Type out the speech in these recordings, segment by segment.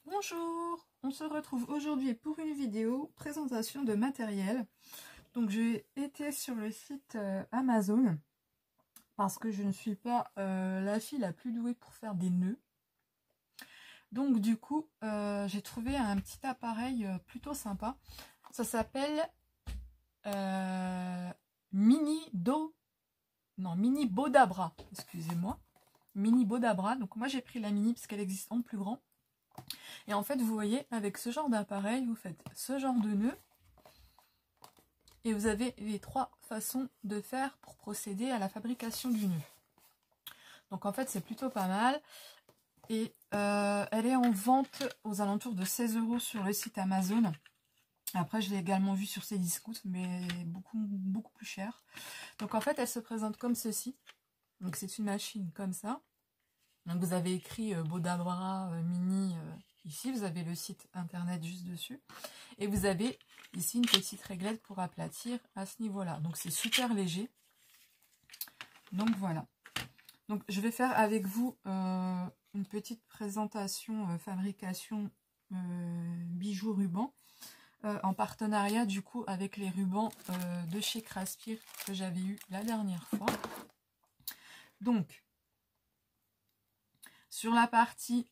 Bonjour, on se retrouve aujourd'hui pour une vidéo présentation de matériel. Donc j'ai été sur le site Amazon parce que je ne suis pas la fille la plus douée pour faire des nœuds. Donc du coup j'ai trouvé un petit appareil plutôt sympa. Ça s'appelle Mini Bodabra, excusez-moi. Mini Bodabra. Donc moi j'ai pris la mini parce qu'elle existe en plus grand. Et en fait, vous voyez, avec ce genre d'appareil, vous faites ce genre de nœud. Et vous avez les trois façons de faire pour procéder à la fabrication du nœud. Donc en fait, c'est plutôt pas mal. Et elle est en vente aux alentours de 16 € sur le site Amazon. Après, je l'ai également vue sur Cdiscount, mais beaucoup plus cher. Donc en fait, elle se présente comme ceci. Donc c'est une machine comme ça. Donc vous avez écrit Bodabra Mini ici, vous avez le site internet juste dessus. Et vous avez ici une petite réglette pour aplatir à ce niveau-là. Donc c'est super léger. Donc voilà. Donc je vais faire avec vous une petite présentation fabrication bijoux ruban. En partenariat du coup avec les rubans de chez Craspir que j'avais eu la dernière fois. Donc sur la partie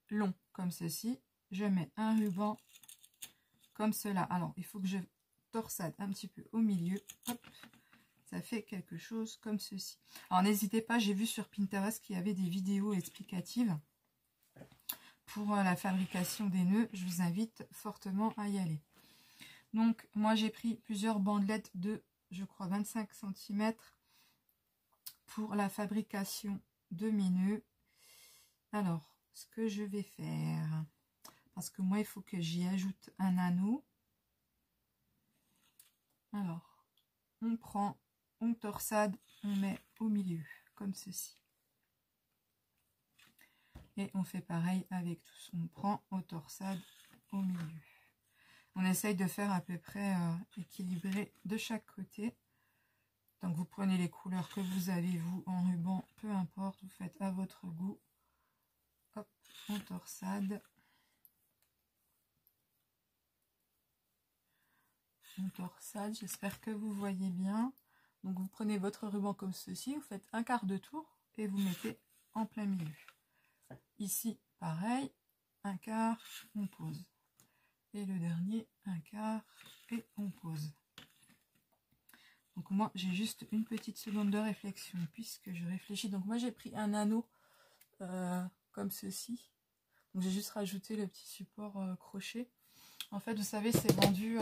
long comme ceci, je mets un ruban comme cela. Alors il faut que je torsade un petit peu au milieu. Hop, ça fait quelque chose comme ceci. Alors n'hésitez pas, j'ai vu sur Pinterest qu'il y avait des vidéos explicatives pour la fabrication des nœuds. Je vous invite fortement à y aller. Donc moi j'ai pris plusieurs bandelettes de, je crois, 25 cm pour la fabrication de mes nœuds. Alors ce que je vais faire, parce que moi il faut que j'y ajoute un anneau. Alors on prend, on torsade, on met au milieu comme ceci. Et on fait pareil avec tous. On prend, on torsade au milieu. On essaye de faire à peu près équilibré de chaque côté. Donc vous prenez les couleurs que vous avez vous en ruban, peu importe, vous faites à votre goût. Hop, on torsade. On torsade, j'espère que vous voyez bien. Donc vous prenez votre ruban comme ceci, vous faites un quart de tour et vous mettez en plein milieu. Ici, pareil, un quart, on pose. Et le dernier, un quart, et on pose. Donc moi, j'ai juste une petite seconde de réflexion, puisque je réfléchis. Donc moi, j'ai pris un anneau comme ceci. Donc j'ai juste rajouté le petit support crochet. En fait, vous savez, c'est vendu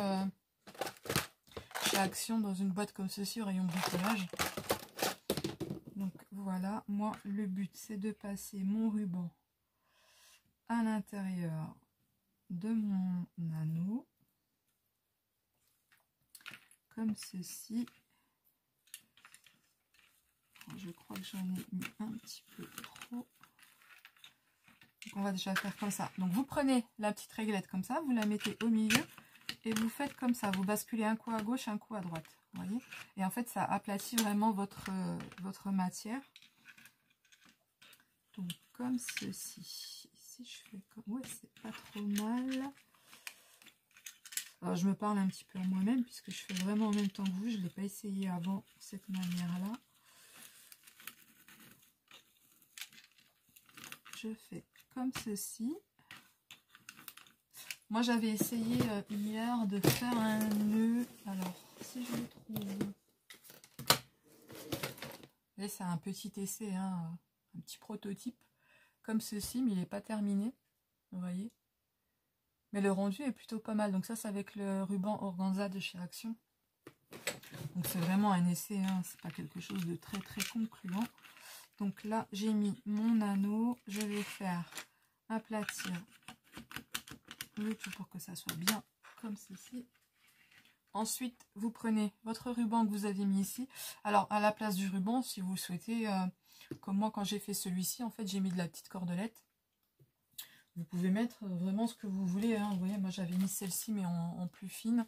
chez Action dans une boîte comme ceci, au rayon bricolage. Donc voilà, moi, le but, c'est de passer mon ruban à l'intérieur de mon anneau. Comme ceci. Je crois que j'en ai mis un petit peu trop. Donc on va déjà faire comme ça. Donc vous prenez la petite réglette comme ça, vous la mettez au milieu et vous faites comme ça. Vous basculez un coup à gauche, un coup à droite. Vous voyez? Et en fait, ça aplatit vraiment votre matière. Donc comme ceci. Ici, je fais comme... Ouais, c'est pas trop mal. Alors, je me parle un petit peu à moi-même puisque je fais vraiment en même temps que vous. Je ne l'ai pas essayé avant cette manière-là. Je fais comme ceci. Moi, j'avais essayé hier de faire un nœud. Alors, si je le trouve... Là, c'est un petit essai, hein, un petit prototype comme ceci, mais il n'est pas terminé. Vous voyez? Mais le rendu est plutôt pas mal. Donc ça, c'est avec le ruban organza de chez Action. Donc c'est vraiment un essai, hein, c'est pas quelque chose de très très concluant. Donc là, j'ai mis mon anneau. Je vais faire aplatir le tout pour que ça soit bien comme ceci. Ensuite, vous prenez votre ruban que vous avez mis ici. Alors, à la place du ruban, si vous souhaitez, comme moi quand j'ai fait celui-ci, en fait, j'ai mis de la petite cordelette. Vous pouvez mettre vraiment ce que vous voulez. Hein. Vous voyez, moi j'avais mis celle-ci, mais en plus fine.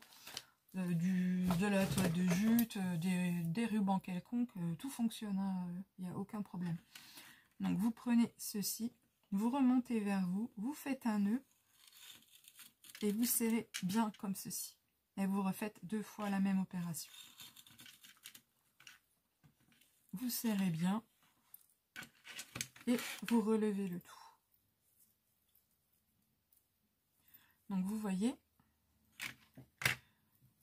De la toile de jute, des rubans quelconques, tout fonctionne, hein, il n'y a aucun problème. Donc vous prenez ceci, vous remontez vers vous, vous faites un nœud, et vous serrez bien comme ceci. Et vous refaites 2 fois la même opération. Vous serrez bien et vous relevez le tout. Donc vous voyez,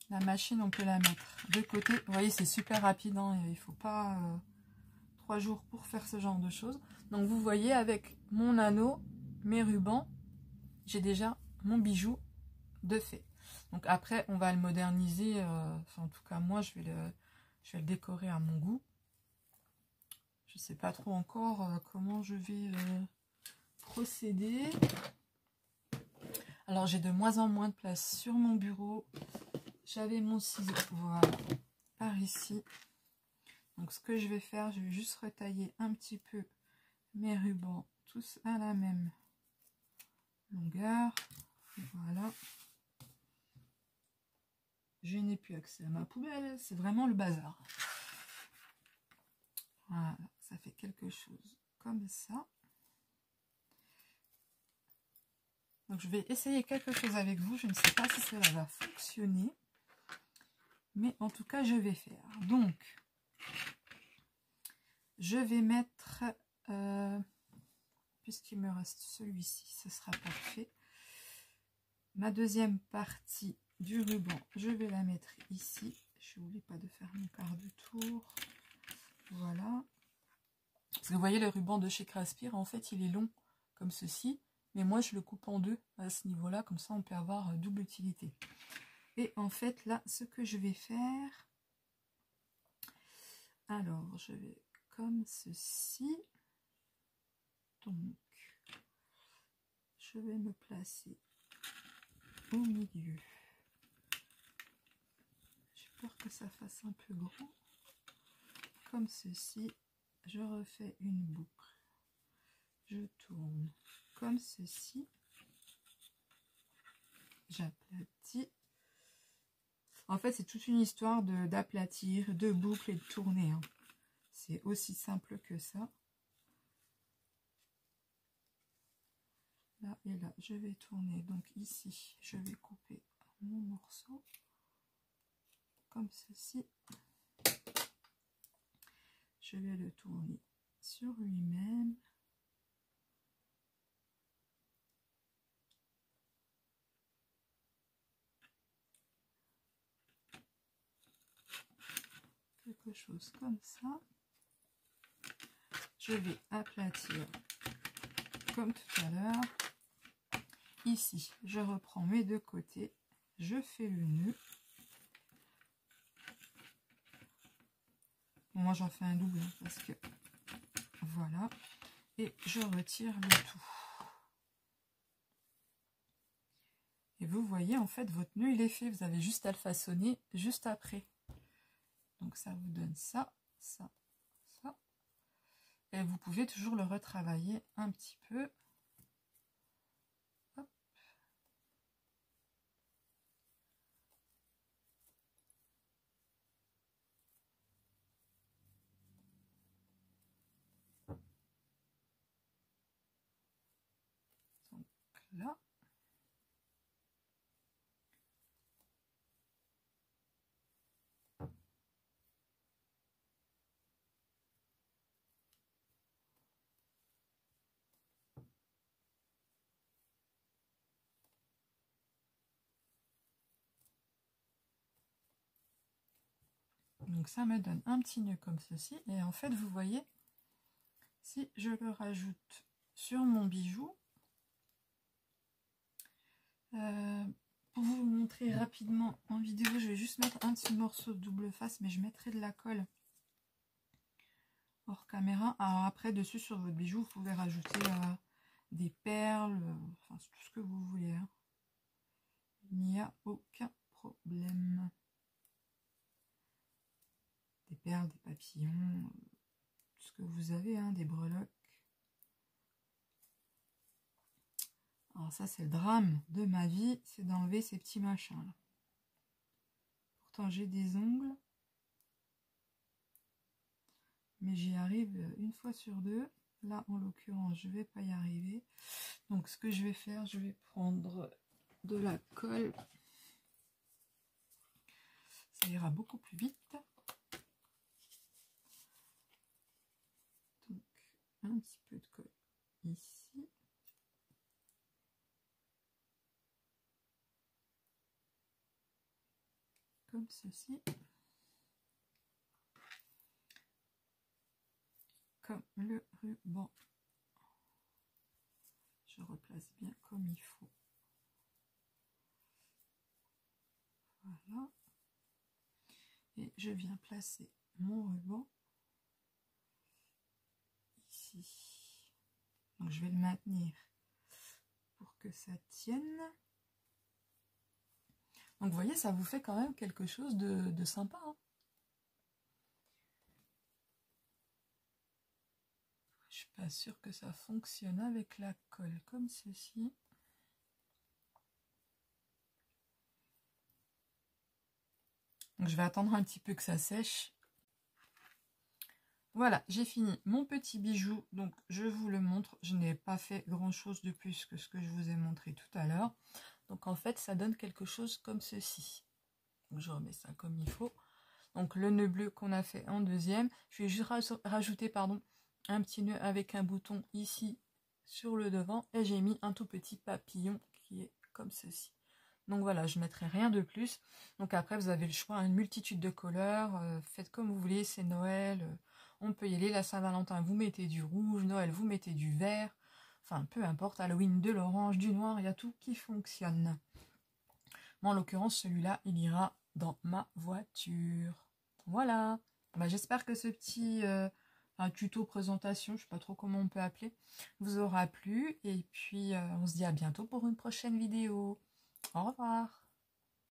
la machine on peut la mettre de côté. Vous voyez, c'est super rapide, hein, il ne faut pas 3 jours pour faire ce genre de choses. Donc vous voyez, avec mon anneau, mes rubans, j'ai déjà mon bijou de fait. Donc après on va le moderniser, enfin en tout cas moi je vais le décorer à mon goût. Je sais pas trop encore comment je vais procéder. Alors j'ai de moins en moins de place sur mon bureau. J'avais mon ciseau, voilà, par ici. Donc ce que je vais faire, je vais juste retailler un petit peu mes rubans, tous à la même longueur. Voilà. Je n'ai plus accès à ma poubelle, c'est vraiment le bazar. Voilà, ça fait quelque chose comme ça. Donc je vais essayer quelque chose avec vous, je ne sais pas si cela va fonctionner. Mais en tout cas, je vais faire. Donc, je vais mettre, puisqu'il me reste celui-ci, ce sera parfait. Ma deuxième partie du ruban, je vais la mettre ici. Je n'oublie pas de faire mon quart de tour. Voilà. Parce que vous voyez, le ruban de chez Craspire, en fait, il est long comme ceci. Mais moi, je le coupe en deux à ce niveau-là. Comme ça, on peut avoir double utilité. Et en fait, là, ce que je vais faire... Alors, je vais comme ceci. Donc, je vais me placer au milieu. J'ai peur que ça fasse un peu grand. Comme ceci. Je refais une boucle. Je tourne comme ceci. J'aplatis. En fait, c'est toute une histoire d'aplatir, de boucle et de tourner. Hein. C'est aussi simple que ça. Là et là, je vais tourner. Donc ici, je vais couper mon morceau. Comme ceci. Je vais le tourner sur lui-même. Quelque chose comme ça. Je vais aplatir comme tout à l'heure. Ici, je reprends mes deux côtés. Je fais le nœud. Moi, j'en fais un double parce que voilà. Et je retire le tout. Et vous voyez, en fait, votre nœud, il est fait. Vous avez juste à le façonner juste après. Donc, ça vous donne ça, ça, ça. Et vous pouvez toujours le retravailler un petit peu. Hop. Donc, là. Donc ça me donne un petit nœud comme ceci. Et en fait, vous voyez, si je le rajoute sur mon bijou, pour vous montrer rapidement en vidéo, je vais juste mettre un petit morceau de double face, mais je mettrai de la colle hors caméra. Alors après, dessus sur votre bijou, vous pouvez rajouter des perles, enfin tout ce que vous voulez. Hein. Il n'y a aucun problème. Des perles, des papillons, tout ce que vous avez, hein, des breloques. Alors ça, c'est le drame de ma vie, c'est d'enlever ces petits machins là. Pourtant, j'ai des ongles. Mais j'y arrive une fois sur deux. Là, en l'occurrence, je ne vais pas y arriver. Donc, ce que je vais faire, je vais prendre de la colle. Ça ira beaucoup plus vite. Donc, un petit peu de colle ici. Comme ceci. Comme le ruban. Je replace bien comme il faut. Voilà. Et je viens placer mon ruban ici. Donc je vais le maintenir pour que ça tienne. Donc vous voyez, ça vous fait quand même quelque chose de sympa. Hein. Je suis pas sûre que ça fonctionne avec la colle comme ceci. Donc je vais attendre un petit peu que ça sèche. Voilà, j'ai fini mon petit bijou. Donc je vous le montre. Je n'ai pas fait grand chose de plus que ce que je vous ai montré tout à l'heure. Donc en fait, ça donne quelque chose comme ceci. Donc je remets ça comme il faut. Donc le nœud bleu qu'on a fait en deuxième. Je vais juste rajouter un petit nœud avec un bouton ici sur le devant. Et j'ai mis un tout petit papillon qui est comme ceci. Donc voilà, je ne mettrai rien de plus. Donc après, vous avez le choix, une multitude de couleurs. Faites comme vous voulez, c'est Noël. On peut y aller. La Saint-Valentin, vous mettez du rouge. Noël, vous mettez du vert. Enfin, peu importe. Halloween, de l'orange, du noir. Il y a tout qui fonctionne. Moi, en l'occurrence, celui-là, il ira dans ma voiture. Voilà. Bah, j'espère que ce petit un tuto présentation, je ne sais pas trop comment on peut appeler, vous aura plu. Et puis, on se dit à bientôt pour une prochaine vidéo. Au revoir.